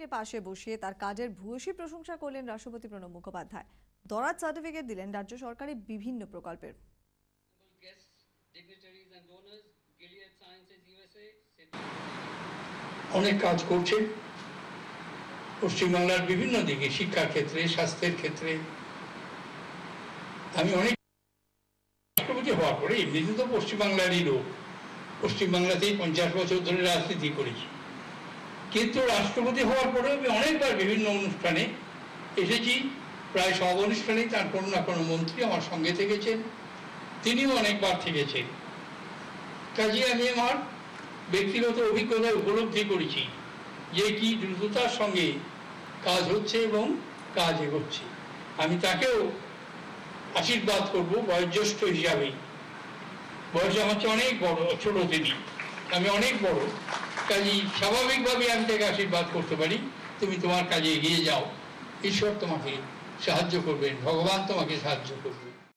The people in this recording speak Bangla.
কে পাশে বসিয়ে তার কাজের ভূয়সী প্রশংসা করলেন রাষ্ট্রপতি প্রণব মুখোপাধ্যায়। দরাজ সার্টিফিকেট দিলেন রাজ্য সরকারের বিভিন্ন প্রকল্পের। অনেক কাজ করছে পশ্চিমবাংলার বিভিন্ন দিকে, শিক্ষার ক্ষেত্রে, স্বাস্থ্যের ক্ষেত্রে। আমি অনেক রাষ্ট্রপতি হওয়ার পরে এমনিতে তো পশ্চিমবাংলারই লোক, পশ্চিমবাংলাতেই 50 বছর ধরে রাজনীতি করেছি, কিন্তু রাষ্ট্রপতি হওয়ার পরেও আমি অনেকবার বিভিন্ন অনুষ্ঠানে এসেছি। প্রায় সব অনুষ্ঠানেই তার কোনো না কোনো মন্ত্রী আমার সঙ্গে থেকেছেন, তিনিও অনেকবার থেকেছেন। কাজে আমি আমার ব্যক্তিগত অভিজ্ঞতা উপলব্ধি করেছি যে কি দ্রুততার সঙ্গে কাজ হচ্ছে এবং কাজ এগোচ্ছে। আমি তাকেও আশীর্বাদ করব বয়োজ্যেষ্ঠ হিসাবে। বয়স আমার চেয়ে অনেক বড়, ছোট তিনি, আমি অনেক বড়। কাজেই স্বাভাবিকভাবে আমি তাকে আশীর্বাদ করতে পারি, তুমি তোমার কাজে এগিয়ে যাও, ঈশ্বর তোমাকে সাহায্য করবেন, ভগবান তোমাকে সাহায্য করবেন।